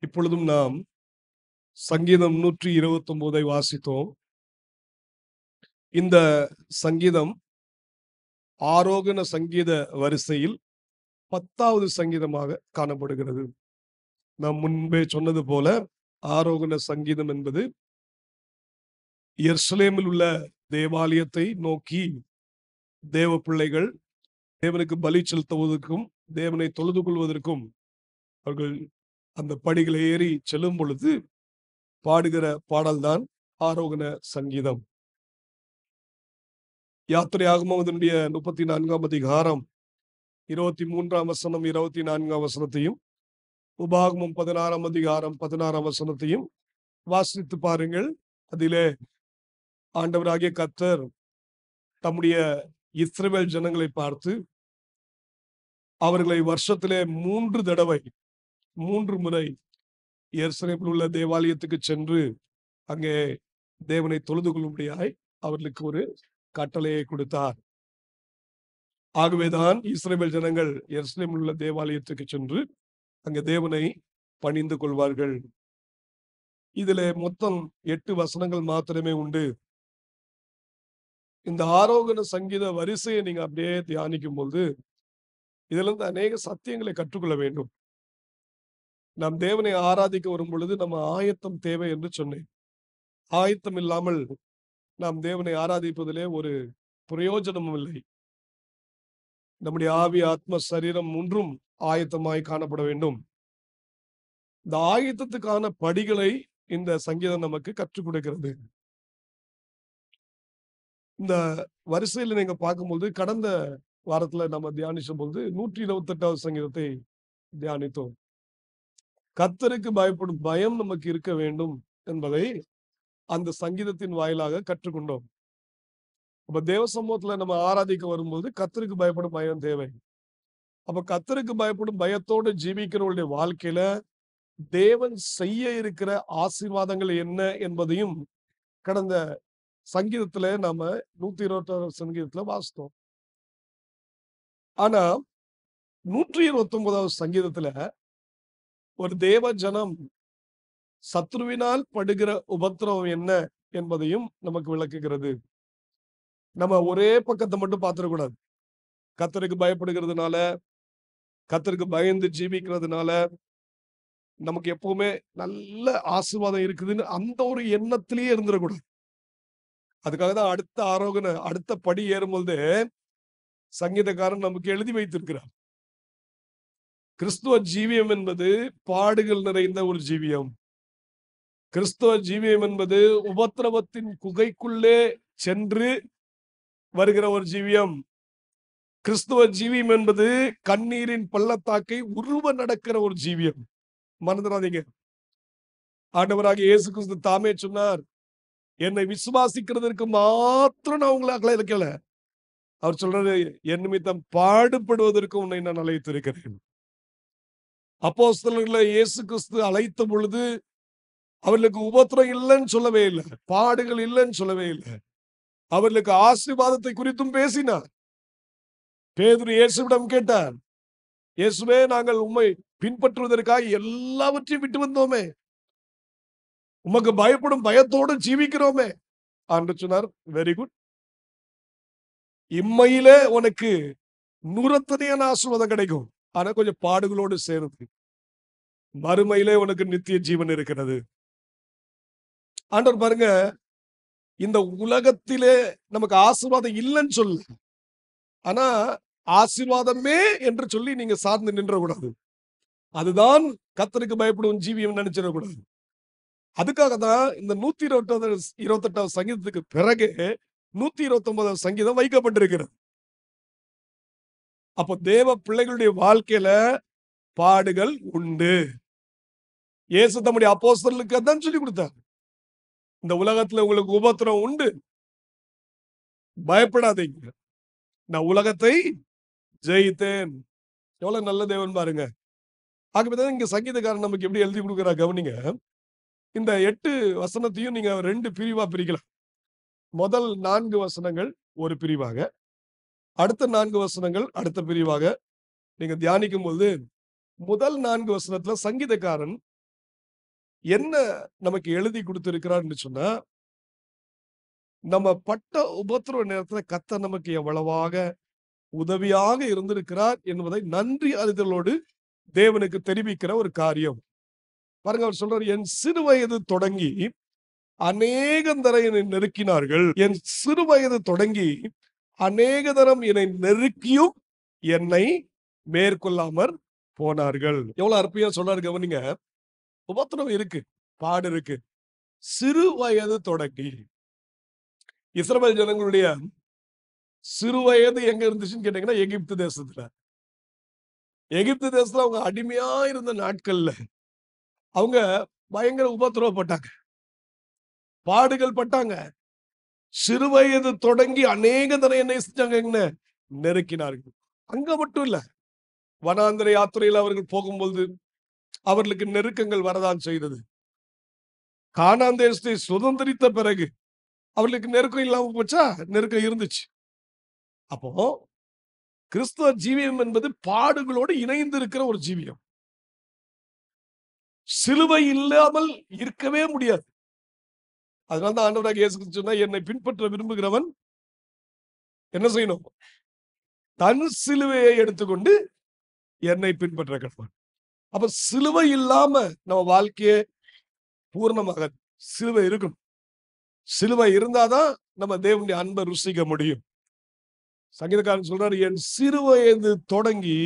இப்பொழுதும் நாம் சங்கீதம் 129 வாசித்தோம். இந்த சங்கீதம் ஆரோகண சங்கீத வரிசையில் 10வது சங்கீதமாக காணப்படுகிறது. நாம் முன்பே சொன்னது போல ஆரோகண சங்கீதம் என்பது எருசலேமில் உள்ள தேவாலயத்தை நோக்கி தேவ பிள்ளைகள் தேவனுக்கு பலி செலுத்துவதற்கும் தேவனை தொழுது கொள்வதற்கும் அவர்கள் அந்த படிகளை ஏறி செல்லும் பொழுது பாடுகிற பாடல்தான் ஆரோகண சங்கீதம். யாத்திரையாகமம் அதனுடைய 34ஆம் அதிகாரம் 23ஆம் வசனம் 24ஆம் வசனத்தையும் உபாகமம் 16ஆம் அதிகாரம் 16ஆம் வசனத்தையும் வாசித்து பாருங்கள். அதிலே ஆண்டவராகிய கர்த்தர் தம்முடைய இஸ்ரவேல் ஜனங்களை பார்த்து அவர்களை வருஷத்திலே 3 முறை எருசலேமில் உள்ள தேவாலயத்துக்கு சென்று அங்கே தேவனை தொழுது கொள்ளும்படியாய் அவர்களுக்கு ஒரு கட்டளையை கொடுத்தார். ஆகவேதான் இஸ்ரவேல் ஜனங்கள் எருசலேமில் உள்ள தேவாலயத்துக்கு சென்று அங்கே தேவனை பணிந்து கொள்வார்கள். இதிலே மொத்தம் 8 வசனங்கள் மாத்திரமே உண்டு. இந்த ஆரோகண சங்கீத வரிசையை நீங்க அப்படியே தியானிக்கும் போது இதுல இருந்து அநேக சத்தியங்களை கற்றுக்கொள்ள வேண்டும். நாம் தேவனை ஆராதிக்க வரும் பொழுது நம்ம ஆயத்தம் தேவை என்று சொன்னேன். ஆயத்தம் இல்லாமல் நாம் தேவனை ஆராதிப்பதிலே ஒரு பிரயோஜனமும் இல்லை. நம்முடைய ஆவி ஆத்ம சரீரம் ஒன்றும் ஆயத்தமாய் காணப்பட வேண்டும். இந்த ஆயத்தத்துக்கான படிகளை இந்த சங்கீதம் நமக்கு கற்றுக் கொடுக்கிறது. இந்த வரிசையில் நீங்க பார்க்கும்போது கடந்த வாரத்துல நம்ம தியானிக்கும் போது 128வது சங்கீதத்தை தியானித்தோம். கர்த்தருக்கு பயப்படும் பயம் நமக்கு இருக்க வேண்டும் என்பதை அந்த சங்கீதத்தின் வாயிலாக கற்றுக்கொண்டோம். அப்ப தேவ சமூகத்துல நம்ம ஆராதிக்க வரும்போது கர்த்தருக்கு பயப்படும் பயம் தேவை. அப்ப கர்த்தருக்கு பயப்படும் பயத்தோடு ஜீவிக்கிறவருடைய வாழ்க்கையில தேவன் செய்ய இருக்கிற ஆசீர்வாதங்கள் என்ன என்பதையும் கடந்த சங்கீதத்துல நாம 126 சங்கீதத்துல வாசித்தோம். ஆனா 129வது சங்கீதத்துல ஒரு தேவ ஜனம் சத்ருவினால் படுகிற உபத்திரவம் என்ன என்பதையும் நமக்கு விளக்குகிறது. நம்ம ஒரே பக்கத்தை மட்டும் பார்த்துடக்கூடாது. கர்த்தருக்கு பயப்படுகிறதுனால, கர்த்தருக்கு பயந்து ஜீவிக்கிறதுனால நமக்கு எப்பவுமே நல்ல ஆசீர்வாதம் இருக்குதுன்னு அந்த ஒரு எண்ணத்திலேயே இருந்துடக்கூடாது. அதுக்காக தான் அடுத்த படி ஏறும்போது சங்கீதக்காரன் நமக்கு எழுதி வைத்திருக்கிறார். கிறிஸ்துவ ஜீவியம் என்பது பாடுகள் நிறைந்த ஒரு ஜீவியம். கிறிஸ்துவ ஜீவியம் என்பது உபத்திரவத்தின் குகைக்குள்ளே சென்று வருகிற ஒரு ஜீவியம். கிறிஸ்துவ ஜீவியம் என்பது கண்ணீரின் பள்ளத்தாக்கை உருவ நடக்கிற ஒரு ஜீவியம். மறந்துடாதீங்க. ஆண்டவராகிய இயேசு கிறிஸ்து தாமே சொன்னார், என்னை விசுவாசிக்கிறதற்கு மாத்திரம் நான் உங்களை அழைக்கல. அவர் சொல்றாரு, என் நிமித்தம் பாடுபடுவதற்கு உன்னை நான் அழைத்திருக்கிறேன். அப்போஸ்தலர்களை இயேசு கிறிஸ்து அழைத்த பொழுது அவர்களுக்கு உபத்திரம் இல்லைன்னு சொல்லவே இல்லை, பாடுகள் இல்லைன்னு சொல்லவே இல்லை. அவர்களுக்கு ஆசீர்வாதத்தை குறித்தும் பேசினார். பேதுரு இயேசுவிடம் கேட்டார், இயேசுவே, நாங்கள் உம்மை பின்பற்றுவதற்காக எல்லாவற்றையும் விட்டு வந்தோமே, உமக்கு பயப்படும் பயத்தோடு ஜீவிக்கிறோமே. ஆண்டவர் சொன்னார், வெரி குட், இம்மையிலே உனக்கு நூறத்தனையான ஆசீர்வாதம் கிடைக்கும். ஆனா கொஞ்சம் பாடுகளோடு சேருது. மறுமையிலே உனக்கு நித்திய ஜீவன் இருக்கிறது. ஆண்டவர் பாருங்க, இந்த உலகத்திலே நமக்கு ஆசீர்வாதம் இல்லைன்னு சொல்ல, ஆனா ஆசீர்வாதமே என்று சொல்லி நீங்க சார்ந்து நின்றக்கூடாது. அதுதான் கர்த்தருக்கு பயப்படும் ஜீவியம் நினைச்சிடக்கூடாது. அதுக்காக தான் இந்த 128வது சங்கீதத்துக்கு பிறகு 129வது சங்கீதம் வைக்கப்பட்டிருக்கிறது. அப்போ தேவ பிள்ளைகளுடைய வாழ்க்கையில பாடுகள் உண்டு. இயேசு தம்முடைய அப்போஸ்தலர்களுக்கு அதான் சொல்லி கொடுத்தார், இந்த உலகத்துல உங்களுக்கு உபத்திரம் உண்டு, பயப்படாதீங்க, நான் உலகத்தை ஜெயித்தேன். எவ்வளவு நல்ல தேவன் பாருங்க. ஆகவேதான் இங்க சங்கீதக்காரன் நமக்கு எப்படி எழுதி கொடுக்குறா கவனிங்க. இந்த 8 வசனத்தையும் நீங்க 2 பிரிவா பிரிக்கலாம். முதல் 4 வசனங்கள் ஒரு பிரிவாக, அடுத்த 4 வசனங்கள் அடுத்த பிரிவாக நீங்க தியானிக்கும் போது, முதல் 4 வசனத்துல சங்கீதக்காரன் என்ன நமக்கு எழுதி கொடுத்திருக்கிறார்னு சொன்னா, நம்ம பட்ட உபத்திரவ நேரத்துல கர்த்தர் நமக்கு எவ்வளவாக உதவியாக இருந்திருக்கிறார் என்பதை நன்றி அறிதலோடு தேவனுக்கு தெரிவிக்கிற ஒரு காரியம். பாருங்க, அவர் சொல்றாரு, என் சிறு வயது தொடங்கி அநேகம் தரம் என்னை நெருக்கினார்கள். என் சிறு வயது தொடங்கி அநேக தரம் என்னை நெருக்கியும் என்னை மேற்கொள்ளாமற் போனார்கள். எவ்வளவு அற்புதமா சொல்றாரு கவனிங்க. உபத்திரவம் இருக்கு, பாடு இருக்கு. சிறு வயது தொடங்கி இஸ்ரவேல் ஜனங்களுடைய சிறு வயது எங்க இருந்துச்சுன்னு கேட்டீங்கன்னா, எகிப்து தேசத்துல. எகிப்து தேசத்துல அவங்க அடிமையா இருந்த நாட்கள்ல அவங்க பயங்கர உபத்திரவப்பட்டாங்க, பாடுகள் பட்டாங்க. சிறு வயது தொடங்கி அநேக தரம் என்ன செஞ்சாங்க, நெருக்கினார்கள். அங்க மட்டும் இல்ல, வனாந்திர யாத்திரையில் அவர்கள் போகும்போது அவர்களுக்கு நெருக்கங்கள் வரதான் செய்தது. கானான் தேசத்தை சுதந்திரித்த பிறகு அவர்களுக்கு நெருக்கம் இல்லாம போச்சா? நெருக்கம் இருந்துச்சு. அப்போ கிறிஸ்துவ ஜீவியம் என்பது பாடுகளோடு இணைந்து இருக்கிற ஒரு ஜீவியம். சிலுவை இல்லாமல் இருக்கவே முடியாது. அதனால தான் ஆண்டவராக இயேசு கிறிஸ்து சொன்னார், என்னை பின்பற்ற விரும்புகிறவன் என்ன செய்யணும்? தன் சிலுவையை எடுத்துக்கொண்டு என்னை பின்பற்ற கடவன். அப்ப சிலுவை இல்லாம நம்ம வாழ்க்கையே பூர்ணமாக, சிலுவை இருக்கணும். சிலுவை இருந்தாதான் நம்ம தேவனுடைய அன்பை ருசிக்க முடியும். சங்கீதக்காரன் சொல்றாரு, என் சிறு வயது தொடங்கி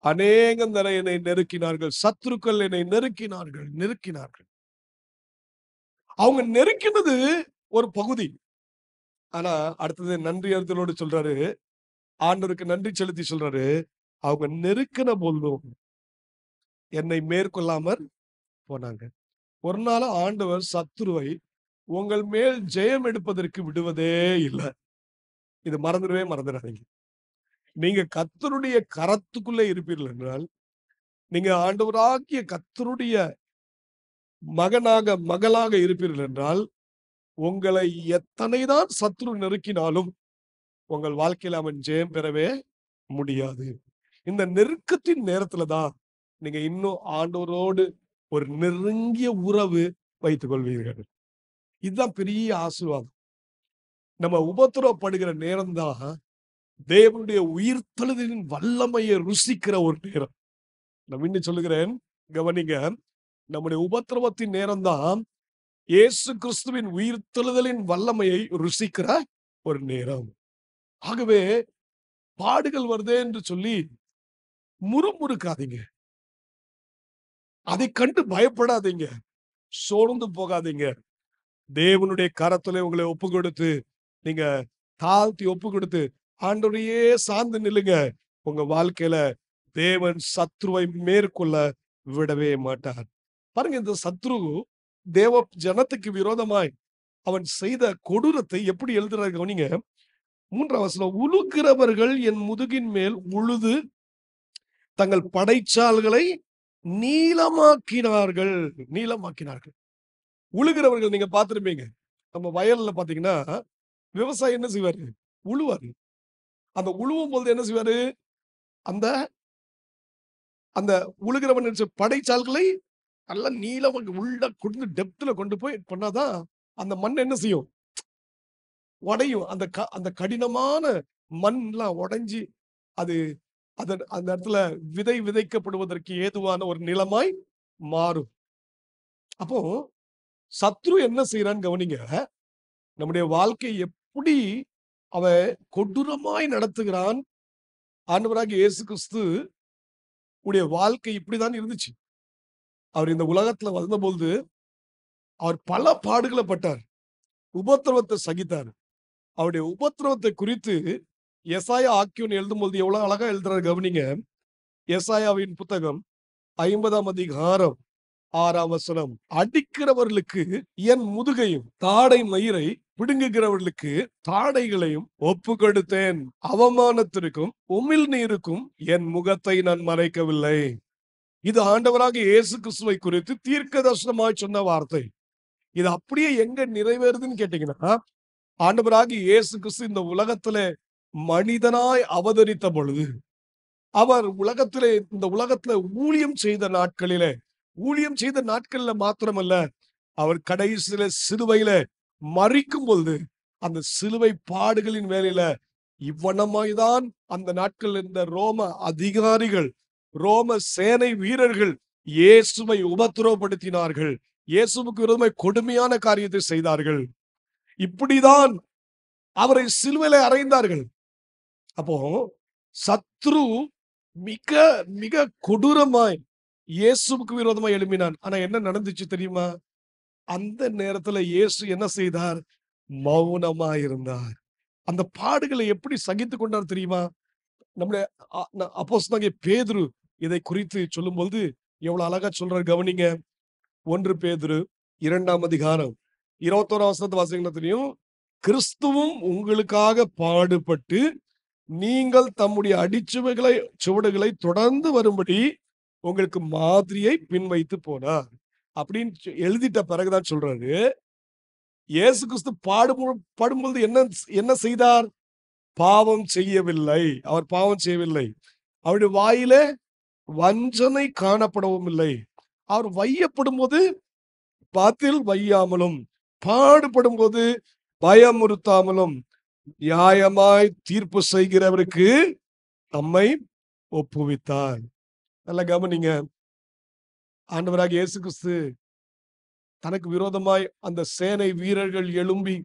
அநேகம் தரம் என்னை நெருக்கினார்கள். சத்துருக்கள் என்னை நெருக்கினார்கள். அவங்க நெருக்கினது ஒரு பகுதி. ஆனா அடுத்தது நன்றி அறிதலோடு சொல்றாரு, ஆண்டவருக்கு நன்றி செலுத்தி சொல்றாரு, அவங்க நெருக்கின போதும் என்னை மேற்கொள்ளாமற் போனாங்க. ஒரு நாள் ஆண்டவர் சத்துருவை உங்கள் மேல் ஜெயம் எடுப்பதற்கு விடுவதே இல்லை. இது மறந்துடாதீங்க. நீங்க கர்த்தருடைய கரத்துக்குள்ளே இருப்பீர்கள் என்றால், நீங்க ஆண்டவராகிய கர்த்தருடைய மகனாக மகளாக இருப்பீர்கள் என்றால், உங்களை எத்தனைதான் சத்துரு நெருக்கினாலும் உங்கள் வாழ்க்கையில் அவன் ஜெயம் பெறவே முடியாது. இந்த நெருக்கத்தின் நேரத்துல தான் நீங்க இன்னும் ஆண்டவரோடு ஒரு நெருங்கிய உறவு வைத்துக் கொள்வீர்கள். இதுதான் பெரிய ஆசீர்வாதம். நம்ம உபத்திரவப்படுகிற நேரம் தான் தேவனுடைய உயிர்த்தெழுதலின் வல்லமையை ருசிக்கிற ஒரு நேரம். நான் இன்னும் சொல்லுகிறேன், கவனிங்க. நம்முடைய உபத்திரவத்தின் நேரம் தான் இயேசு கிறிஸ்துவின் உயிர்த்தெழுதலின் வல்லமையை ருசிக்கிற ஒரு நேரம். ஆகவே பாடுகள் வருதே என்று சொல்லி முறுமுறுக்காதீங்க, அதை கண்டு பயப்படாதீங்க, சோர்ந்து போகாதீங்க. தேவனுடைய கரத்துல உங்களை ஒப்பு கொடுத்து, நீங்க தாழ்த்தி ஒப்பு கொடுத்து ஆண்டவரையே சார்ந்து நில்லுங்க. உங்க வாழ்க்கையில தேவன் சத்ருவை மேற்கொள்ள விடவே மாட்டார். பாருங்க, இந்த சத்ரு தேவ ஜனத்துக்கு விரோதமாய் அவன் செய்த கொடூரத்தை எப்படி எழுதுறாரு கவனிங்க. 3ஆம் வசனம், உழுகிறவர்கள் என் முதுகின் மேல் உழுது தங்கள் படைச்சால்களை நீளமாக்கினார்கள். உழுகிறவர்கள் நீங்க பார்த்திருப்பீங்க. நம்ம வயல்ல பாத்தீங்கன்னா விவசாயி என்ன செய்வாரு? உழுவாரு. அந்த உழுவும் போது என்ன செய்வாரு? அந்த அந்த உழுகிறவன் படைச்சால்களை நல்லா நீளமாக உள்ள கொண்டு டெப்த்ல கொண்டு போய் பண்ணாதான் அந்த மண் என்ன செய்யும்? உடையும். அந்த கடினமான மண் எல்லாம் உடைஞ்சி அது அந்த இடத்துல விதை விதைக்கப்படுவதற்கு ஏதுவான ஒரு நிலமாய் மாறும். அப்போ சத்ரு என்ன செய்யறான்னு கவனிங்க. நம்முடைய வாழ்க்கை எப்படி அவன் கொடூரமாய் நடத்துகிறான். ஆண்டவராகிய இயேசு கிறிஸ்து உடைய வாழ்க்கை இப்படிதான் இருந்துச்சு. அவர் இந்த உலகத்துல வந்தபோது அவர் பல பாடுகளை பட்டார், உபத்திரவத்தை சகித்தார். அவருடைய உபத்திரவத்தை குறித்து எசாயா ஆக்கியோன் எழுதும்போது எவ்வளவு அழகா எழுதுறாரு கவனிங்க. எசாயாவின் புத்தகம் 50ஆம் அதிகாரம் 6ஆம் வசனம், அடிக்கிறவர்களுக்கு என் முதுகையும் தாடை மயிரை பிடுங்குகிறவர்களுக்கு தாடைகளையும் ஒப்பு கொடுத்தேன். அவமானத்திற்கும் உமிழ் நீருக்கும் என் முகத்தை நான் மறைக்கவில்லை. இது ஆண்டவராக இயேசு கிறிஸ்துவை குறித்து தீர்க்க தரிசனமாய் சொன்ன வார்த்தை. இது அப்படியே எங்க நிறைவேறுதுன்னு கேட்டீங்கன்னா, ஆண்டவராக இயேசு கிறிஸ்து இந்த உலகத்திலே மனிதனாய் அவதரித்த பொழுது, அவர் இந்த உலகத்துல ஊழியம் செய்த நாட்கள்ல மாத்திரமல்ல, அவர் கடைசியில சிலுவையில மரிக்கும் பொழுது, அந்த சிலுவை பாடுகளின் வேலையில இவ்வனமாய்தான் அந்த நாட்கள் இருந்த ரோம அதிகாரிகள், ரோம சேனை வீரர்கள் இயேசுவை உபத்திரவப்படுத்தினார்கள். இயேசுவுக்கு விரோதமாய் கொடுமையான காரியத்தை செய்தார்கள். இப்படிதான் அவரை சிலுவையில அறைந்தார்கள். அப்போ சத்ரு மிக மிக கொடூரமாய் இயேசுவுக்கு விரோதமாய் எழும்பினான். ஆனா என்ன நடந்துச்சு தெரியுமா? அந்த நேரத்துல இயேசு என்ன செய்தார்? மௌனமா இருந்தார். அந்த பாடுகளை எப்படி சகித்துக் கொண்டார் தெரியுமா? நம்முடைய அப்போஸ்தலனாகிய பேதுரு இதை குறித்து சொல்லும்போது எவ்வளவு அழகா சொல்றார், கவனிங்க. 1 பேதுரு 2ஆம் அதிகாரம் 21ஆம் வசனத்தை வாசிங்கன்னா தெரியும். கிறிஸ்துவும் உங்களுக்காக பாடுபட்டு நீங்கள் தம்முடைய சுவடுகளை தொடர்ந்து வரும்படி உங்களுக்கு மாதிரியை பின்வைத்து போனார் அப்படின்னு எழுதிட்ட பிறகுதான் சொல்றாரு, இயேசு கிறிஸ்து பாடும்பொழுது என்ன செய்தார்? பாவம் செய்யவில்லை. அவர் பாவம் செய்யவில்லை. அவருடைய வாயிலே வஞ்சனை காணப்படவும் இல்லை. அவர் வையப்படும் போது பாத்தில் வையாமலும், பாடுபடும் போது பயமுறுத்தாமலும், நியாயமாய் தீர்ப்பு செய்கிறவருக்கு தம்மை ஒப்புவித்தார். நல்ல கவனிங்க. ஆண்டவராக இயேசு கிறிஸ்து தனக்கு விரோதமாய் அந்த சேனை வீரர்கள் எழும்பி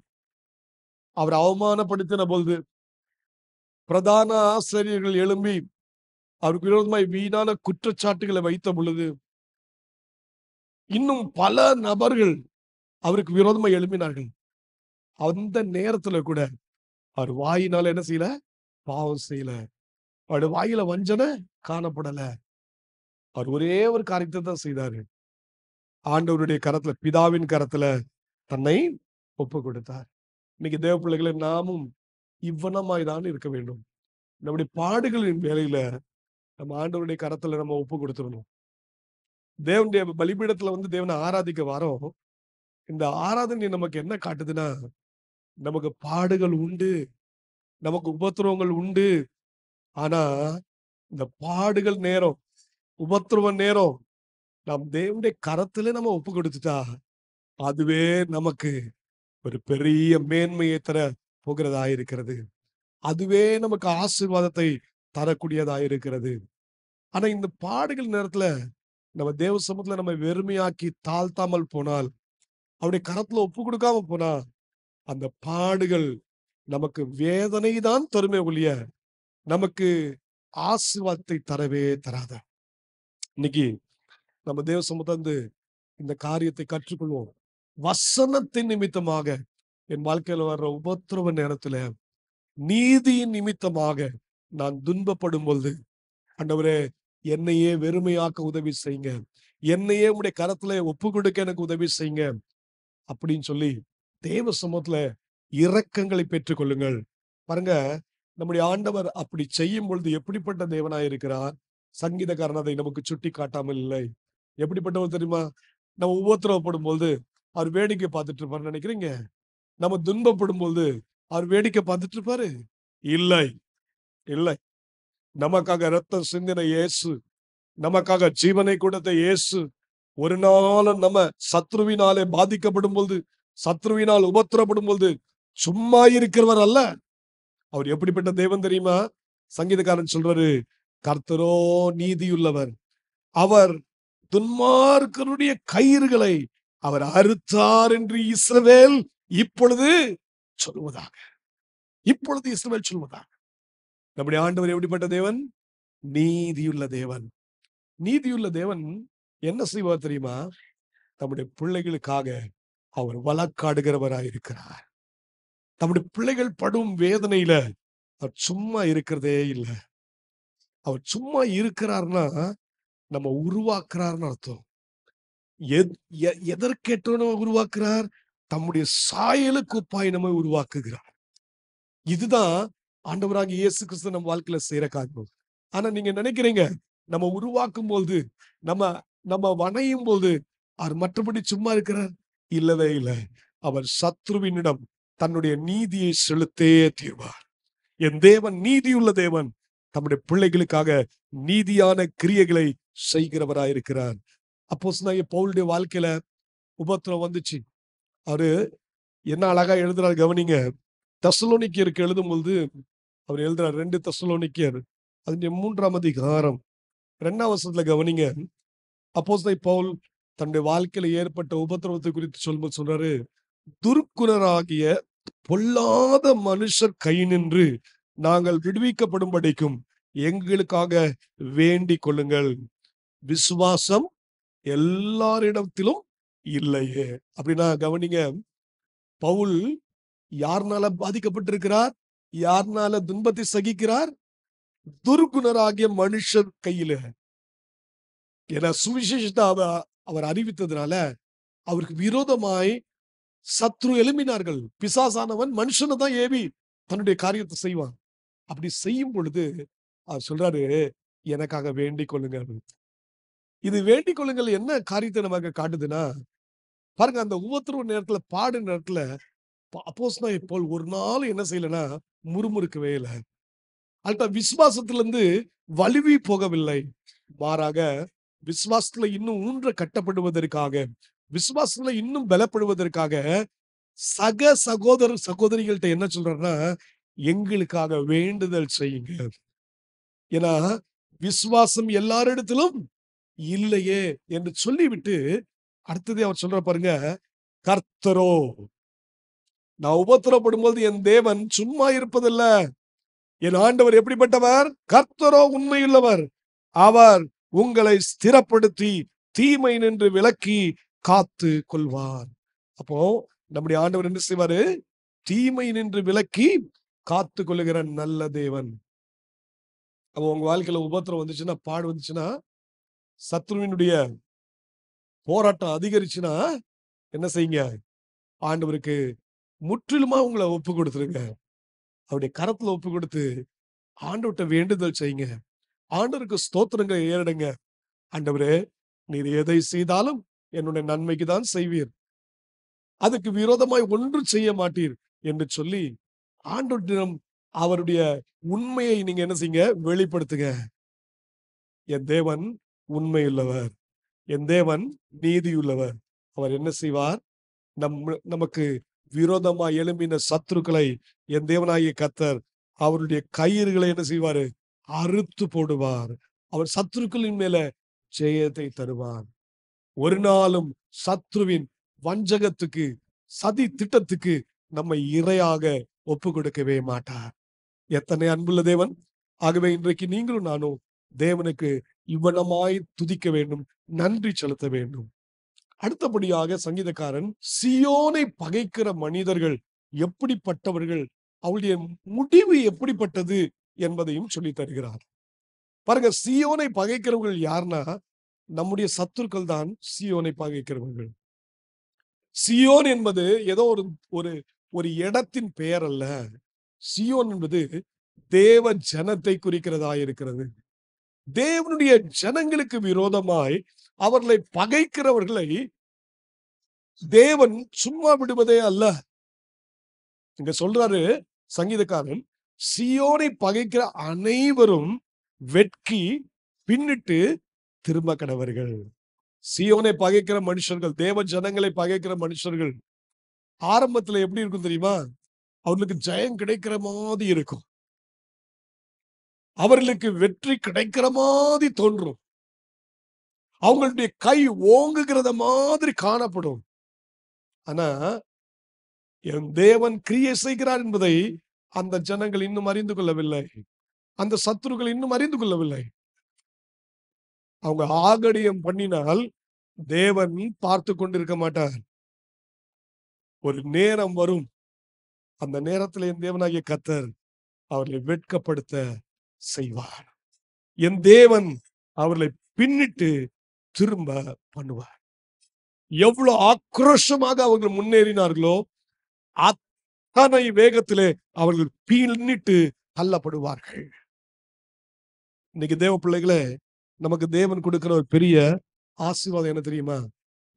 அவர் அவமானப்படுத்தின பொழுது, பிரதான ஆசிரியர்கள் எழும்பி அவருக்கு விரோதமாய் வீணான குற்றச்சாட்டுகளை வைத்த பொழுது, இன்னும் பல நபர்கள் அவருக்கு விரோதமாய் எழுப்பினார்கள். அந்த நேரத்துல கூட அவர் வாயினால என்ன செய்யல? பாவம் செய்யல. அவருடைய வாயில வஞ்சனை காணப்படல. அவர் ஒரே ஒரு காரியத்தை தான் செய்தாரு. ஆண்டவருடைய கரத்துல, பிதாவின் கரத்துல தன்னை ஒப்பு கொடுத்தார். இன்னைக்கு தேவ பிள்ளைகளை நாமும் இவ்வனமாய் தான் இருக்க வேண்டும். நம்முடைய பாடுகளின் வேலையில நம்ம ஆண்டவருடைய கரத்துல நம்ம ஒப்பு கொடுத்துடணும். தேவனுடைய பலிபீடத்துல தேவனை ஆராதிக்க வரோம். இந்த ஆராதனை நமக்கு என்ன காட்டுதுன்னா, நமக்கு பாடுகள் உண்டு, நமக்கு உபத்திரவங்கள் உண்டு. ஆனா இந்த பாடுகள் நேரம், உபத்திரவ நேரம் நாம் தேவனுடைய கரத்துல நம்ம ஒப்பு கொடுத்துட்டா, அதுவே நமக்கு ஒரு பெரிய மேன்மையை தர போகிறதா இருக்கிறது. அதுவே நமக்கு ஆசீர்வாதத்தை தரக்கூடியதா இருக்கிறது. ஆனா இந்த பாடுகள் நேரத்துல நம்ம தேவ சமூகத்துல நம்ம வெறுமையாக்கி தாழ்த்தாமல் போனால், அவருடைய கரத்துல ஒப்பு கொடுக்காம போனா, அந்த பாடுகள் நமக்கு வேதனை தான் தருமே ஒழிய நமக்கு ஆசீர்வாதத்தை தரவே தராத. இன்னைக்கு நம்ம தேவ சமூகத்துல இந்த காரியத்தை கற்றுக்கொள்வோம். வசனத்தின் நிமித்தமாக என் வாழ்க்கையில வர்ற உபத்திரவ நேரத்துல, நீதியின் நிமித்தமாக நான் துன்பப்படும் பொழுது, ஆண்டவரே என்னையே வெறுமையாக்க உதவி செய்யுங்க, என்னையே உடைய கரத்துல ஒப்பு கொடுக்க எனக்கு உதவி செய்யுங்க அப்படின்னு சொல்லி தேவ சமூகத்துல இரக்கங்களை பெற்றுக் கொள்ளுங்கள். பாருங்க, நம்முடைய ஆண்டவர் அப்படி செய்யும் பொழுது எப்படிப்பட்ட தேவனாய் இருக்கிறார். சங்கீதக்காரன் அதை நமக்கு சுட்டி காட்டாமல் இல்லை. எப்படிப்பட்டவர் தெரியுமா? நம்ம உபத்திரவப்படும் போது அவர் வேடிக்கை பார்த்துட்டு இருப்பாரு நினைக்கிறீங்க? நம்ம துன்பப்படும் போது அவர் வேடிக்கை பார்த்துட்டு இருப்பாரு? இல்லை, இல்லை. நமக்காக ரத்தம் சிந்தின இயேசு, நமக்காக ஜீவனை கொடுத்த இயேசு, ஒரு நாளும் நம்ம சத்ருவினாலே பாதிக்கப்படும் பொழுது, சத்ருவினால் உபத்திரப்படும் பொழுது சும்மா இருக்கிறவர் அல்ல. அவர் எப்படிப்பட்ட தேவன் தெரியுமா? சங்கீதக்காரன் சொல்றாரு, கர்த்தரோ நீதியுள்ளவர், அவர் துன்மார்க்கருடைய கயிறுகளை அவர் அறுத்தார் என்று இஸ்ரவேல் இப்பொழுது சொல்வதாக. இப்பொழுது இஸ்ரவேல் சொல்வதாக. நம்முடைய ஆண்டவர் எப்படிப்பட்ட தேவன்? நீதியுள்ள தேவன். நீதியுள்ள தேவன் என்ன செய்வார் தெரியுமா? நம்முடைய பிள்ளைகளுக்காக அவர் வழக்காடுகிறவராயிருக்கிறார். நம்முடைய பிள்ளைகள் படும் வேதனையில அவர் சும்மா இருக்கிறதே இல்லை. அவர் சும்மா இருக்கிறார்னா நம்ம உருவாக்குறார்னு அர்த்தம். எதற்கேற்ற உருவாக்குறார்? தம்முடைய சாயலுக்கு ஒப்பாய் நம்மை உருவாக்குகிறார். இதுதான் ஆண்டவராகிய இயேசு கிறிஸ்து நம்ம வாழ்க்கையில செய்யற காரியம். ஆனா நீங்க நினைக்கிறீங்க, நம்ம உருவாக்கும் போது, நம்ம நம்ம வணையும் போது அவர் மற்றபடி சும்மா இருக்கிறார்? இல்லவே இல்லை. அவர் சத்ருவினிடம் தன்னுடைய நீதியை செலுத்தே தீர்வார். என் தேவன் நீதியுள்ள தேவன். தம்முடைய பிள்ளைகளுக்காக நீதியான கிரியைகளை செய்கிறவராயிருக்கிறார். அப்போஸ்தலனாகிய பவுலுடைய வாழ்க்கையில உபத்திரம் வந்துச்சு. அவரு என்ன அழகா எழுதுறாரு கவனிங்க. தெசலோனிக்கேயருக்கு எழுதும் பொழுது அவர் எழுதுறார். 2 தெசலோனிக்கேயர் அதனுடைய 3ஆம் அதிகாரம் 2ஆம் வசனத்துல கவனிங்க. அப்போஸ்தலனாகிய பவுல் தன்னுடைய வாழ்க்கையில ஏற்பட்ட உபத்திரவத்தை குறித்து சொல்லும்போது சொல்றாரு, துர்க்குணராகிய பொல்லாத மனுஷர் கை நின்று நாங்கள் விடுவிக்கப்படும்படிக்கும் எங்களுக்காக வேண்டிக் கொள்ளுங்கள். விசுவாசம் எல்லாரிடத்திலும் இல்லையே. அப்படின்னா கவனிங்க, பவுல் யாருனால பாதிக்கப்பட்டிருக்கிறார்? யாருனால துன்பத்தை சகிக்கிறார்? துர்க்குணராகிய மனுஷர் கையில. என சுவிசேஷத்தை அவர் அறிவித்ததுனால அவருக்கு விரோதமாய் சத்ரு எழும்பினார்கள். பிசாசானவன் மனுஷனை தான் ஏவி தன்னுடைய காரியத்தை செய்வான். அப்படி செய்யும் பொழுது அவர் சொல்றாரு, எனக்காக வேண்டிக் கொள்ளுங்க. இது வேண்டிக் கொள்ளுங்கள் என்ன காரியத்தை நமக்கு காட்டுதுன்னா, பாருங்க, அந்த உபத்திரவ நேரத்துல, பாடு நேரத்துல அப்போஸ்தலனாகிய பவுல் ஒரு நாள் என்ன செய்யலன்னா முறுமுறுக்கவே இல்லை. அடுத்த விசுவாசத்திலிருந்து வலுவி போகவில்லை. மாறாக விசுவாசத்துல இன்னும் ஊன்ற கட்டப்படுவதற்காக, விசுவாசத்துல இன்னும் பலப்படுவதற்காக சக சகோதரர் சகோதரிகள்கிட்ட என்ன சொல்றாருன்னா, எங்களுக்காக வேண்டுதல் செய்யுங்க. ஏன்னா விசுவாசம் எல்லாரிடத்திலும் இல்லையே என்று சொல்லிவிட்டு அடுத்தது அவர் சொல்ற பாருங்க, கர்த்தரோ. நான் உபத்திரப்படும் போது என் தேவன் சும்மா இருப்பதில்ல. என் ஆண்டவர் எப்படிப்பட்டவர்? கர்த்தரோ உண்மையுள்ளவர். அவர் உங்களை ஸ்திரப்படுத்தி தீமை நின்று விலக்கி காத்து கொள்வார். அப்போ நம்முடைய ஆண்டவர் என்ன செய்வாரு? தீமை நின்று விலக்கி காத்து கொள்ளுகிற நல்ல தேவன். அப்போ உங்க வாழ்க்கையில உபத்திரம் வந்துச்சுன்னா, பாடு வந்துச்சுன்னா, சத்ருவினுடைய போராட்டம் அதிகரிச்சுன்னா என்ன செய்யுங்க? ஆண்டவருக்கு முற்றிலுமா உங்களை ஒப்பு கொடுத்துருங்க. அவருடைய கரத்துல ஒப்பு கொடுத்து ஆண்டவர்கிட்ட வேண்டுதல் செய்யுங்க. ஆண்டவருக்கு ஸ்தோத்திரங்களை ஏறிடுங்க. ஆண்டவரே, நீர் எதை செய்தாலும் என்னுடைய நன்மைக்கு தான் செய்வீர். அதுக்கு விரோதமாய் ஒன்றும் செய்ய மாட்டீர் என்று சொல்லி ஆண்டவரிடம் அவருடைய உண்மையை நீங்க என்ன செய்யுங்க? வெளிப்படுத்துங்க. என் தேவன் உண்மையுள்ளவர். என் தேவன் நீதியுள்ளவர். அவர் என்ன செய்வார்? நமக்கு விரோதமாய் எழும்பின சத்துருக்களை என் தேவனாகிய கர்த்தர் அவருடைய கயிறுகளை என்ன செய்வாரு? அறுத்து போடுவார். அவர் சத்துருக்களின் மேல ஜெயத்தை தருவார். ஒரு நாளும் சத்ருவின் வஞ்சகத்துக்கு, சதி திட்டத்துக்கு நம்மை இரையாக ஒப்பு கொடுக்கவே மாட்டார். எத்தனை அன்புள்ள தேவன்! ஆகவே இன்றைக்கு நீங்களும் நானும் தேவனுக்கு இவ்வளமாய் துதிக்க வேண்டும், நன்றி செலுத்த வேண்டும். அடுத்தபடியாக சங்கீதக்காரன் சியோனை பகைக்கிற மனிதர்கள் எப்படிப்பட்டவர்கள், அவளுடைய முடிவு எப்படிப்பட்டது என்பதையும் சொல்லி தருகிறார். பாருங்க, சியோனை பகைக்கிறவர்கள் யாருன்னா நம்முடைய சத்துருக்கள் தான் சியோனை பகைக்கிறவர்கள். சியோன் என்பது ஏதோ ஒரு ஒரு இடத்தின் பெயர் அல்ல. சியோன் என்பது தேவ ஜனத்தை குறிக்கிறதா இருக்கிறது. தேவனுடைய ஜனங்களுக்கு விரோதமாய் அவர்களை பகைக்கிறவர்களை தேவன் சும்மா விடுவதே அல்ல. இங்க சொல்றாரு சங்கீதக்காரன், சியோனை பகைக்கிற அனைவரும் வெட்கி பின்னிட்டு திரும்ப கடவர்கள். சியோனை பகைக்கிற மனுஷர்கள், தேவ ஜனங்களை பகைக்கிற மனுஷர்கள் ஆரம்பத்துல எப்படி இருக்கும் தெரியுமா? அவர்களுக்கு ஜெயம் கிடைக்கிற மாதிரி இருக்கும். அவர்களுக்கு வெற்றி கிடைக்கிற மாதிரி தோன்றும். அவங்களுடைய கை ஓங்குகிறத மாதிரி காணப்படும். ஆனா என் தேவன் கிரியை செய்கிறார் என்பதை அந்த ஜனங்கள் இன்னும் அறிந்து கொள்ளவில்லை. அந்த சத்துருக்கள் இன்னும் அறிந்து கொள்ளவில்லை. அவங்க ஆகடியம் பண்ணினால் தேவன் பார்த்து கொண்டிருக்க மாட்டார். ஒரு நேரம் வரும். அந்த நேரத்தில் என் தேவனாகிய கர்த்தர் அவர்களை வெட்கப்படுத்த செய்வார். என் தேவன் அவர்களை பின்னிட்டு திரும்ப பண்ணுவார். எவ்வளவு ஆக்ரோஷமாக அவர்கள் முன்னேறினார்களோ அத்தனை வேகத்திலே அவர்கள் பின்னிட்டு தள்ளப்படுவார்கள். இன்னைக்கு தேவ பிள்ளைகளே, நமக்கு தேவன் கொடுக்கிற ஒரு பெரிய ஆசீர்வாதம் என்ன தெரியுமா?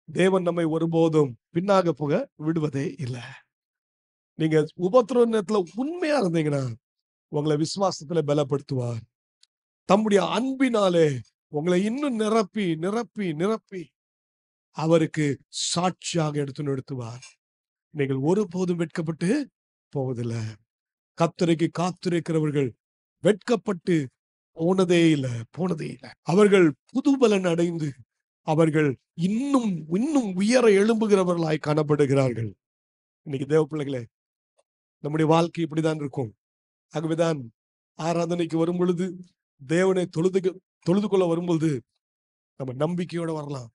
தேவன் நம்மை ஒருபோதும் பின்னாக போக விடுவதே இல்லை. நீங்க உபத்திரவ நேரத்துல உண்மையா இருந்தீங்கன்னா உங்களை விசுவாசத்துல பலப்படுத்துவார். தம்முடைய அன்பினாலே உங்களை இன்னும் நிரப்பி நிரப்பி நிரப்பி அவருக்கு சாட்சியாக எடுத்து நிறுத்துவார். நீங்கள் ஒருபோதும் வெட்கப்பட்டு போவதில்லை. கர்த்தருக்கு காத்திருக்கிறவர்கள் வெட்கப்பட்டு போனதே இல்லை, போனதே இல்லை. அவர்கள் புதுபலன் அடைந்து அவர்கள் இன்னும் இன்னும் உயர எழும்புகிறவர்களாய் காணப்படுகிறார்கள். இன்னைக்கு தேவ பிள்ளைகளே, நம்முடைய வாழ்க்கை இப்படிதான் இருக்கும். ஆகவேதான் ஆராதனைக்கு வரும் பொழுது, தேவனை தொழுது கொள்ள வரும்பொழுது நம்ம நம்பிக்கையோட வரலாம்.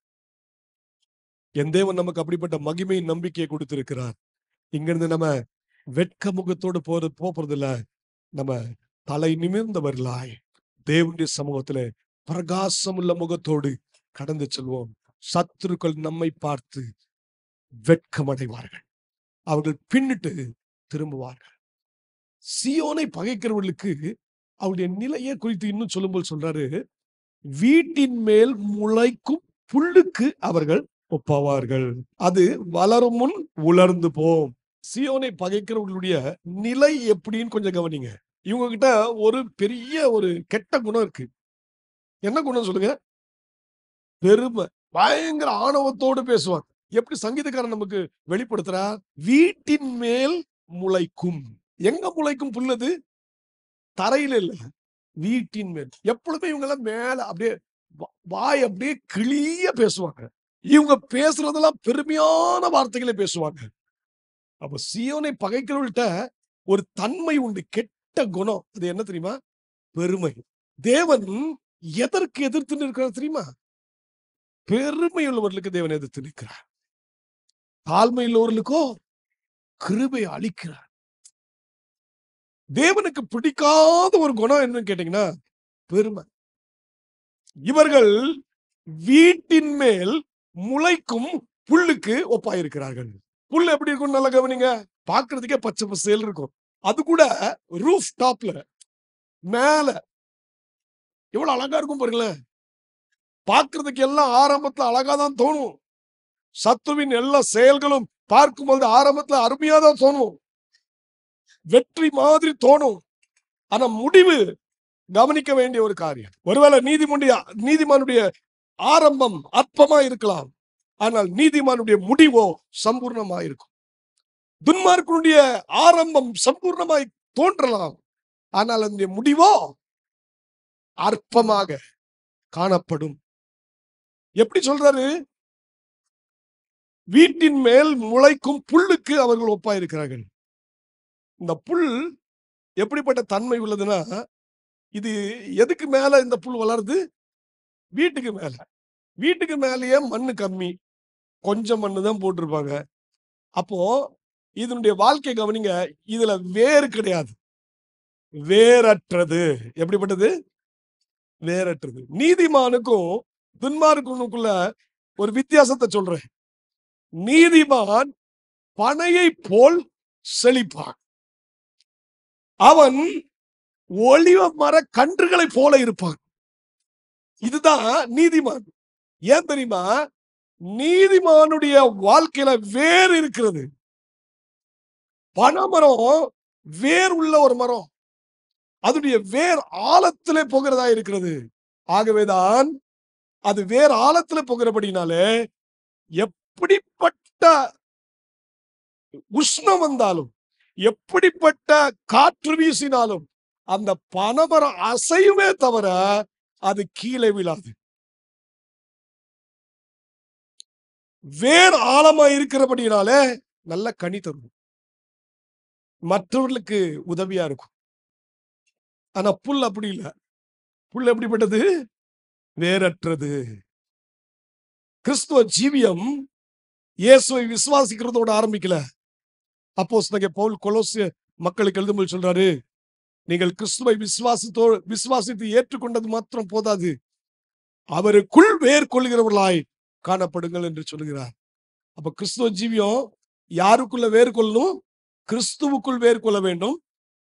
என் தேவன் நமக்கு அப்படிப்பட்ட மகிமையின் நம்பிக்கையை கொடுத்திருக்கிறார். இங்கிருந்து நம்ம வெட்க முகத்தோடு போறது இல்ல, நம்ம தலை நிமிர்ந்தவர்களாய் தேவனுடைய சமூகத்திலே பிரகாசமுள்ள முகத்தோடு கடந்து செல்வோம். சத்துருக்கள் நம்மை பார்த்து வெட்கமடைவார்கள், அவர்கள் பின்னிட்டு திரும்புவார்கள். சீயோனை பகைக்கிறவர்களுக்கு அவருடைய நிலையை குறித்து இன்னும் சொல்லும்போது சொல்றாரு, வீட்டின் மேல் முளைக்கும் புல்லுக்கு அவர்கள் ஒப்பாவார்கள், அது வளரும் முன் உலர்ந்து போம். சீயோனை பகைக்கிறவர்களுடைய நிலை எப்படின்னு கொஞ்சம் கவனிங்க. இவங்க கிட்ட ஒரு பெரிய ஒரு கெட்ட குணம் இருக்கு. என்ன குணம் சொல்லுங்க? பெருமை. பயங்கர ஆணவத்தோடு பேசுவாங்க. எப்படி சங்கீதக்காரன் நமக்கு வெளிப்படுத்துறார்? வீட்டின் மேல் முளைக்கும். எங்க முளைக்கும் புல்லது? தரையில இல்ல, வீட்டின் மேல். எப்பொழுதுமே இவங்க எல்லாம் மேல அப்படியே வாய் அப்படியே கிளிய பேசுவாங்க. இவங்க பேசுறதெல்லாம் பெருமையான வார்த்தைகளை பேசுவாங்க. அப்ப சீயோனை பகைக்கிறவர்கள்ட்ட ஒரு தன்மை உண்டு, கெட்ட குணம். அது என்ன தெரியுமா? பெருமை. தேவன் எதற்கு எதிர்த்து நிற்கிறார் தெரியுமா? பெருமை உள்ளவர்களுக்கு தேவன் எதிர்த்து நிற்கிறார். தாழ்மை உள்ளவர்களுக்கோ கிருபை அளிக்கிறார். தேவனுக்கு பிடிக்காத ஒரு குணம் என்னன்னு கேட்டீங்கன்னா பெருமை. இவர்கள் வீட்டின் மேல் முளைக்கும் புல்லுக்கு ஒப்பாயிருக்கிறார்கள். புல் எப்படி இருக்கும் நல்லா கவனிங்க. பாக்குறதுக்கே பச்சை பசேல் இருக்கும். அது கூட ரூஃப் டாப்ல மேல எவ்வளவு அழகா இருக்கும் பாருங்களேன். பார்க்கிறதுக்கு எல்லாம் ஆரம்பத்துல அழகா தான் தோணும். சத்துருவின் எல்லா செயல்களும் பார்க்கும்போது ஆரம்பத்துல அருமையா தான் தோணும், வெற்றி மாதிரி தோணும். ஆனா முடிவு கவனிக்க வேண்டிய ஒரு காரியம். ஒருவேளை நீதிமானுடைய ஆரம்பம் அற்பமா இருக்கலாம், ஆனால் நீதிமானுடைய முடிவோ சம்பூர்ணமா இருக்கும். துன்மார்க்கனுடைய ஆரம்பம் சம்பூர்ணமாய் தோன்றலாம், ஆனால் அதனுடைய முடிவோ அற்பமாக காணப்படும். எப்படி சொல்றாரு? வீட்டின் மேல் முளைக்கும் புல்லுக்கு அவர்கள் ஒப்பாயிருக்கிறார்கள். இந்த புல் எப்படிப்பட்ட தன்மை உள்ளதுன்னா, இது எதுக்கு மேல இந்த புல் வளருது? வீட்டுக்கு மேல. வீட்டுக்கு மேலேயே மண்ணு கம்மி, கொஞ்சம் மண்ணு தான் போட்டிருப்பாங்க. அப்போ இதனுடைய வாழ்க்கை கவனிங்க. இதுல வேறு கிடையாது, வேறற்றது. எப்படிப்பட்டது? வேறற்றது. நீதிமானுக்கும் துன்மார்க்கனுக்குள்ள ஒரு வித்தியாசத்தை சொல்றேன். நீதிமான் பனையை போல் செழிப்பான், அவன் ஒலிவ மர கன்றுகளை போல இருப்பான். இதுதான் நீதிமான். ஏன் தெரியுமா? நீதிமானுடைய வாழ்க்கையில வேர் இருக்கிறது. பனைமரம் வேர் உள்ள ஒரு மரம், அதனுடைய வேர் ஆழத்திலே போகிறதா இருக்கிறது. ஆகவேதான் அது வேர் ஆழத்திலே போகிறபடினாலே எப்படிப்பட்ட உஷ்ணம் வந்தாலும், எப்படிப்பட்ட காற்று வீசினாலும் அந்த பனைமரம் அசையுமே தவிர அது கீழே விழாது. வேர் ஆழமா இருக்கிறபடினாலே நல்ல கனி தரும், மற்றவர்களுக்கு உதவியா இருக்கும். ஆனா புல் அப்படி இல்லை. புல் எப்படிப்பட்டது? வேறற்றது. கிறிஸ்துவ ஜீவியம் இயேசுவை விசுவாசிக்கிறதோட ஆரம்பிக்கல. அப்போஸ்தலனாகிய பவுல் கொலோசிய மக்களுக்கு எழுதும்போது சொல்றாரு, நீங்கள் கிறிஸ்துவை விசுவாசித்து ஏற்றுக்கொண்டது மாத்திரம் போதாது, அவருக்குள் வேர் கொள்கிறவர்களாய் காணப்படுங்கள் என்று சொல்லுகிறார். அப்ப கிறிஸ்துவ ஜீவியம் யாருக்குள்ள வேர் கொள்ளணும்? கிறிஸ்துவுக்குள் வேர் கொள்ள வேண்டும்,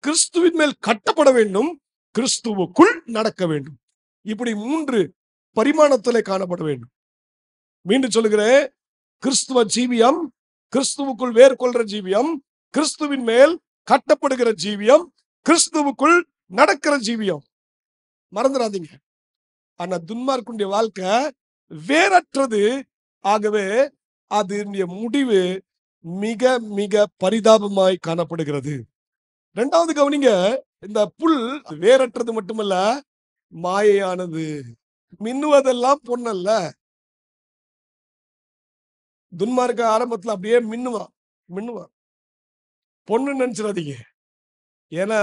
கிறிஸ்துவின் மேல் கட்டப்பட வேண்டும், கிறிஸ்துவுக்குள் நடக்க வேண்டும். இப்படி 3 பரிமாணத்திலே காணப்பட வேண்டும். மீண்டும் சொல்லுகிறேன், கிறிஸ்துவ ஜீவியம், கிறிஸ்துவுக்குள் வேர் கொள்ற ஜீவியம், கிறிஸ்துவின் மேல் கட்டப்படுகிற ஜீவியம், கிறிஸ்துவுக்குள் நடக்கிற ஜீவியம். மறந்துடாதீங்க. ஆனா துன்மார்க்குடைய வாழ்க்கை வேறற்றது. ஆகவே அதனுடைய முடிவு மிக மிக பரிதாபமாய் காணப்படுகிறது. இரண்டாவது கவனிங்க, இந்த புல் வேறற்றது மட்டுமல்ல, மாயையானது. மின்னுவதெல்லாம் பொன்னல்ல. துன்மார்க்க ஆரம்பத்துல அப்படியே மின்னுவான். பொண்ணு நினைச்சிடாதீங்க. ஏன்னா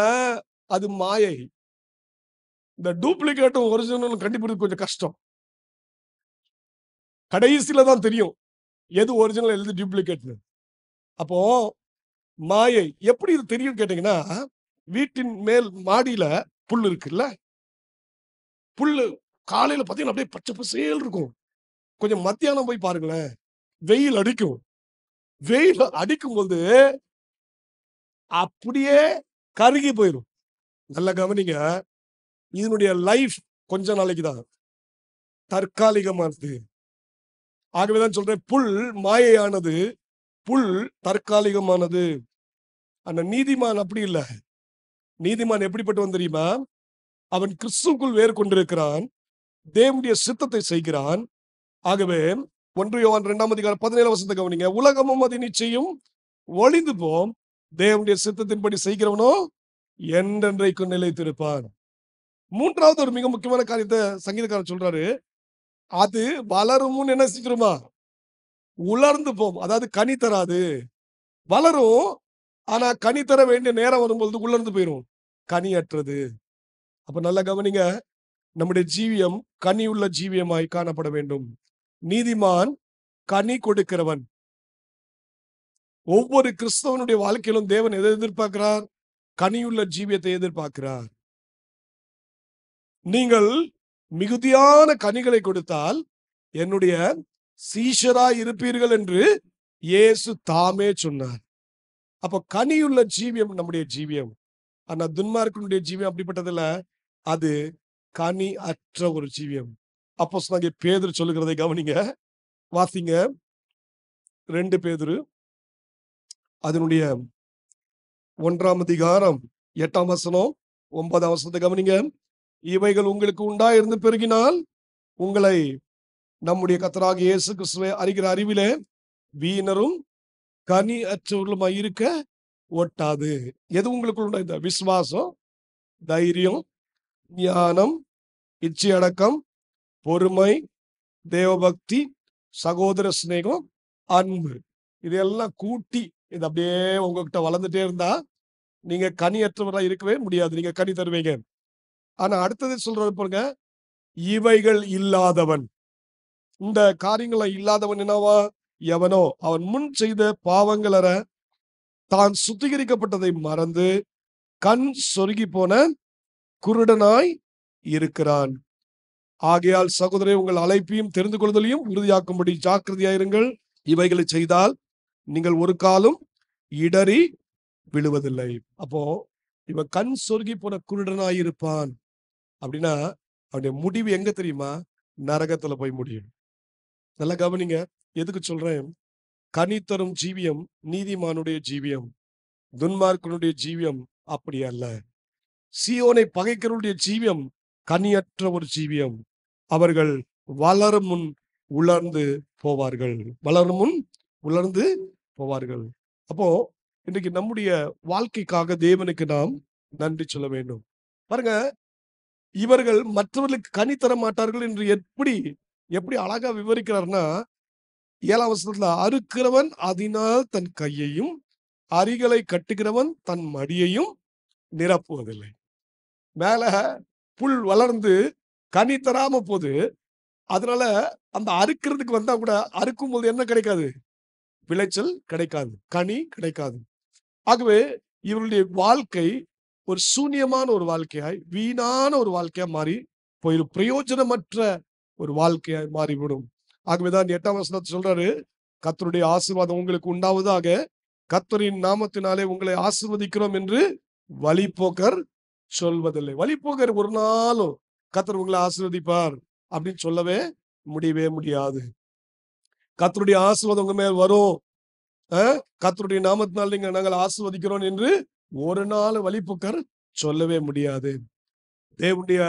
அது மாயை. இந்த டூப்ளிகேட்டும் ஒரிஜினலும் கண்டுபிடிக்கிறது கொஞ்சம் கஷ்டம். கடைசியில தான் தெரியும் எது ஒரிஜினல் எது டூப்ளிகேட். அப்போ மாயை எப்படி இது தெரியும் கேட்டீங்கன்னா, வீட்டின் மேல் மாடியில புல் இருக்குல்ல, புல்லு காலையில பாத்தீங்கன்னா அப்படியே பச்சை பசேல் இருக்கும். கொஞ்சம் மத்தியானம் போய் பாருங்களேன், வெயில் அடிக்கும். வெயில் அடிக்கும் போது அப்படியே கருகி போயிடும். நல்ல கவனிங்க, இதனுடைய லைஃப் கொஞ்ச நாளைக்கு தான், தற்காலிகமானது. ஆகவேதான் சொல்றேன், புல் மாயையானது, புல் தற்காலிகமானது. அந்த நீதிமான் அப்படி இல்லை. நீதிமான் எப்படிப்பட்டவன் தெரியுமா? அவன் கிறிஸ்துவுக்குள் வேர் கொண்டிருக்கிறான், தேவனுடைய சித்தத்தை செய்கிறான். ஆகவே 1 யோவான் 2:17 கவனிங்க, உலகமும் அது நிச்சயம் ஒளிந்து போம், தேவனுடைய சித்தத்தின்படி செய்கிறவனோ என்றென்றைக்கும் நிலைத்திருப்பான். மூன்றாவது ஒரு மிக முக்கியமான காரியத்தை சங்கீதக்காரன் சொல்றாரு, அது வளரும் என்ன செஞ்சிருமா? உலர்ந்து போம். அதாவது கனி தராது. வளரும், ஆனா கனி தர வேண்டிய நேரம் வரும்போது உலர்ந்து போயிடும், கனியற்றது. அப்ப நல்லா கவனிங்க, நம்முடைய ஜீவியம் கனியுள்ள ஜீவியமாய் காணப்பட வேண்டும். நீதிமான் கனி கொடுக்கிறவன். ஒவ்வொரு கிறிஸ்தவனுடைய வாழ்க்கையிலும் தேவன் எதை எதிர்பார்க்கிறார்? கனியுள்ள ஜீவியத்தை எதிர்பார்க்கிறார். நீங்கள் மிகுதியான கனிகளை கொடுத்தால் என்னுடைய சீஷராய் இருப்பீர்கள் என்று இயேசு தாமே சொன்னார். அப்ப கனியுள்ள ஜீவியம் நம்முடைய ஜீவியம். ஆனா துன்மார்க்கனுடைய ஜீவியம் அப்படிப்பட்டதில்ல, அது கனி அற்ற ஒரு ஜீவியம். அப்போஸ்தலனாகிய பேதுரு சொல்லுகிறதை கவனிங்க, வாசிங்க. 2 பேதுரு அதனுடைய 1 அதிகாரம் 8 9 கவனிங்க. இவைகள் உங்களுக்கு உண்டாயிருந்து பெருகினால் உங்களை நம்முடைய கர்த்தராகிய இயேசு கிறிஸ்துவை அறிகிற அறிவிலே வீணரும் கனி அற்றவர்களுமாய் இருக்க ஒட்டாது. எது உங்களுக்கு உண்டாயிருந்த? விசுவாசம், தைரியம், ஞானம், இச்சையடக்கம், பொறுமை, தேவபக்தி, சகோதர சிநேகம், அன்பு. இதெல்லாம் கூட்டி இது அப்படியே உங்ககிட்ட வளர்ந்துட்டே இருந்தா நீங்க கனியற்றவராக இருக்கவே முடியாது. நீங்க கனி தருவீங்க. ஆனா அடுத்தது சொல்றது பாருங்க, இவைகள் இல்லாதவன். இந்த காரியங்களை இல்லாதவன் என்னவா? எவனோ அவன் முன் செய்த பாவங்களற தான் சுத்திகரிக்கப்பட்டதை மறந்து கண் சொருகி போன குருடனாய் இருக்கிறான். ஆகையால் சகோதரரே, உங்கள் அழைப்பையும் தெரிந்து கொள்வதையும் உறுதியாக்கும்படி ஜாக்கிரதையாயிருங்கள். இவைகளை செய்தால் நீங்கள் ஒரு காலம் இடறி விழுவதில்லை. அப்போ இவன் கண் சொருகி போன குருடனாய் இருப்பான் அப்படின்னா அவனுடைய முடிவு எங்க தெரியுமா? நரகத்துல போய் முடியும். நல்லா கவனிங்க, எதுக்கு சொல்றேன்? கனி தரும் ஜீவியம் நீதிமானுடைய ஜீவியம், துன்மார்க்கனுடைய ஜீவியம் அப்படி அல்ல. சீயோனை பகைக்கிறவருடைய ஜீவியம் கனியற்ற ஒரு ஜீவியம். அவர்கள் வளரும் முன் உலர்ந்து போவார்கள். வளரும் முன் உலர்ந்து போவார்கள். அப்போ இன்றைக்கு நம்முடைய வாழ்க்கைக்காக தேவனுக்கு நாம் நன்றி சொல்ல வேண்டும். பாருங்க, இவர்கள் மற்றவர்களுக்கு கனி தர மாட்டார்கள் என்று எப்படி அழகா விவரிக்கிறார்னா, 7 அறுக்கிறவன் அதனால் தன் கையையும் அரிகளை கட்டுகிறவன் தன் மடியையும் நிரப்புவதில்லை. மேல புல் வளர்ந்து கனி தராம போது, அதனால அந்த அறுக்கிறதுக்கு வந்தா கூட அறுக்கும் போது என்ன கிடைக்காது? விளைச்சல் கிடைக்காது, கனி கிடைக்காது. ஆகவே இவருடைய வாழ்க்கை ஒரு சூன்யமான ஒரு வாழ்க்கையாய், வீணான ஒரு வாழ்க்கையா மாறி போயிடும், பிரயோஜனமற்ற ஒரு வாழ்க்கையாய் மாறிவிடும். ஆகவேதான் 8 சொல்றாரு, கர்த்தருடைய ஆசீர்வாதம் உங்களுக்கு உண்டாவதாக, கர்த்தரின் நாமத்தினாலே உங்களை ஆசீர்வதிக்கிறோம் என்று வழிபோக்கர் சொல்வதில்லை. வழிபோக்கர் ஒரு நாளும் கர்த்தர் உங்களை ஆசீர்வதிப்பார், அப்படின்னு சொல்லவே முடியவே முடியாது. கர்த்தருடைய ஆசீர்வாதம் உங்க மேல் வரும். கர்த்தருடைய நாமத்தினால் நாங்கள் ஆசீர்வதிக்கிறோம் என்று ஒரு நாள் வழிபோக்கர் சொல்லவே முடியாது. தேவனுடைய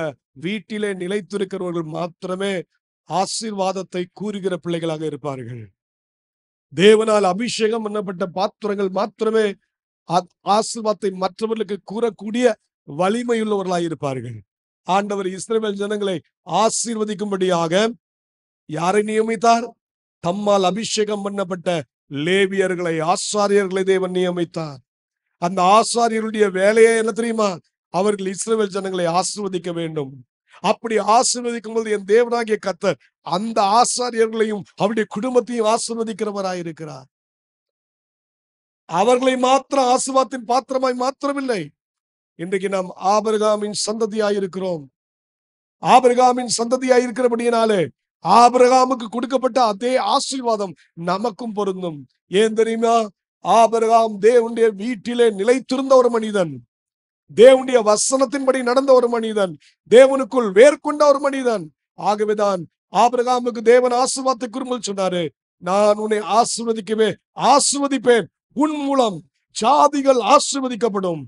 வீட்டிலே நிலைத்திருக்கிறவர்கள் மாத்திரமே ஆசீர்வாதத்தை கூறுகிற பிள்ளைகளாக இருப்பார்கள். தேவனால் அபிஷேகம் பண்ணப்பட்ட பாத்திரங்கள் மாத்திரமே ஆசீர்வாதத்தை மற்றவர்களுக்கு கூறக்கூடிய வலிமையுள்ளவர்களாக இருப்பார்கள். ஆண்டவர் இஸ்ரவேல் ஜனங்களை ஆசீர்வதிக்கும்படியாக யாரை நியமித்தார்? தம்மால் அபிஷேகம் பண்ணப்பட்ட லேவியர்களை, ஆசாரியர்களை தேவன் நியமித்தார். அந்த ஆசாரியருடைய வேலையே என்ன தெரியுமா? அவர்கள் இஸ்ரவேல் ஜனங்களை ஆசீர்வதிக்க வேண்டும். அப்படி ஆசீர்வதிக்கும் போது என் தேவனாகிய கர்த்தர் அந்த ஆசாரியர்களையும் அவருடைய குடும்பத்தையும் ஆசீர்வதிக்கிறவராயிருக்கிறார். அவர்களை மாத்திரம் ஆசீர்வாதத்தின் பாத்திரமாய் மாத்திரமில்லை, இன்றைக்கு நாம் ஆபிரகாமின் சந்ததியாயிருக்கிறோம். ஆபிரகாமின் சந்ததியாயிருக்கிறபடியினாலே ஆபிரகாமுக்கு கொடுக்கப்பட்ட அதே ஆசீர்வாதம் நமக்கும் பொருந்தும். ஏன் தெரியுமா? ஆபிரகாம் தேவனுடைய வீட்டிலே நிலைத்திருந்த ஒரு மனிதன், தேவனுடைய வசனத்தின்படி நடந்த ஒரு மனிதன், தேவனுக்குள் வேர்கொண்ட ஒரு மனிதன். ஆகவேதான் ஆபிரகாமுக்கு தேவன் ஆசீர்வாதத்தை குறிப்பிட்டு சொன்னாரு, நான் உன்னை ஆசீர்வதிப்பேன், உன் மூலம் ஜாதிகள் ஆசீர்வதிக்கப்படும்.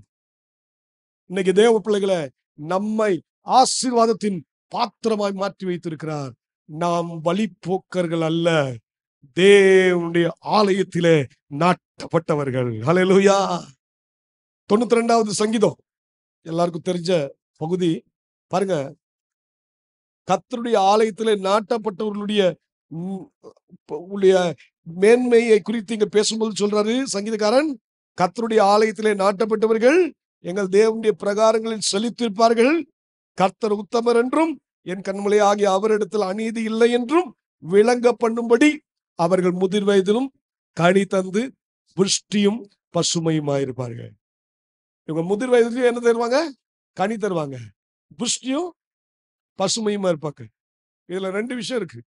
இன்னைக்கு தேவ பிள்ளைகளை நம்மை ஆசீர்வாதத்தின் பாத்திரமாய் மாற்றி வைத்திருக்கிறார். நாம் வழிபோக்கர்கள் அல்ல, தேவனுடைய ஆலயத்திலே நாட்டப்பட்டவர்கள். ஹல்லேலூயா. 92வது சங்கீதம் எல்லாருக்கும் தெரிஞ்ச பகுதி பாருங்க. கர்த்தருடைய ஆலயத்திலே நாட்டப்பட்டவர்களுடைய மேன்மையை குறித்து இங்க பேசும்போது சொல்றாரு சங்கீதக்காரன், கர்த்தருடைய ஆலயத்திலே நாட்டப்பட்டவர்கள் எங்கள் தேவனுடைய பிரகாரங்களில் செழித்திருப்பார்கள். கர்த்தர் உத்தமர் என்றும் என் கண்மலை ஆகிய அவரிடத்தில் அநீதி இல்லை என்றும் விளங்க பண்ணும்படி அவர்கள் முதிர் வயதிலும் கனி தந்து புஷ்டியும் பசுமையுமாயிருப்பார்கள். இவங்க முதிர் வயதிலும் என்ன தருவாங்க? கனி தருவாங்க, புஷ்டியும் பசுமையுமா இருப்பாங்க. இதுல 2 விஷயம் இருக்கு.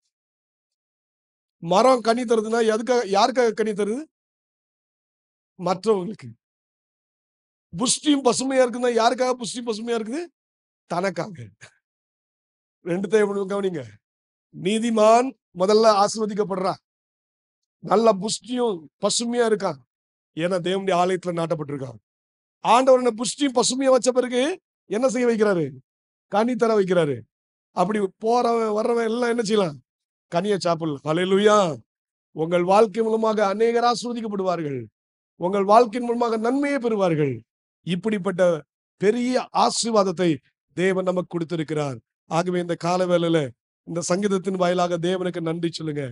மரம் கனி தருதுன்னா யாருக்காக கனி தருது? மற்றவங்களுக்கு. புஷ்டியும் பசுமையா இருக்குன்னா யாருக்காக புஷ்டி பசுமையா இருக்குது? தனக்காக. 2 கவனிங்க. நீதிமான் முதல்ல ஆசீர்வதிக்கப்படுறா, நல்ல புஷ்டியும் பசுமையா இருக்கான், ஏன்னா தேவனுடைய ஆலயத்துல நாட்டப்பட்டிருக்கான். ஆண்டவர் புஷ்டியும் பசுமையா வச்ச பிறகு என்ன செய்ய வைக்கிறாரு? கனி தர வைக்கிறாரு. அப்படி போறவன் வர்றவன் எல்லாம் என்ன செய்யலாம்? கனியை சாப்பிடலாம். ஹல்லேலூயா. உங்கள் வாழ்க்கை மூலமாக அநேகர் ஆசீர்வதிக்கப்படுவார்கள். உங்கள் வாழ்க்கையின் மூலமாக நன்மையை பெறுவார்கள். இப்படிப்பட்ட பெரிய ஆசீர்வாதத்தை தேவன் நமக்கு கொடுத்திருக்கிறார். ஆகவே இந்த கால வேளையில இந்த சங்கீதத்தின் வாயிலாக தேவனுக்கு நன்றி சொல்லுங்க.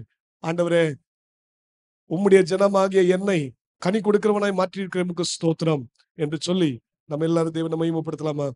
ஆண்டவரே, உம்முடைய ஜனமாகிய என்னை கனி கொடுக்கிறவனாய் மாற்றி இருக்கிறவனுக்கு ஸ்தோத்திரம் என்று சொல்லி நம்ம எல்லாரும் தேவனை மகிமைப்படுத்தலாமா?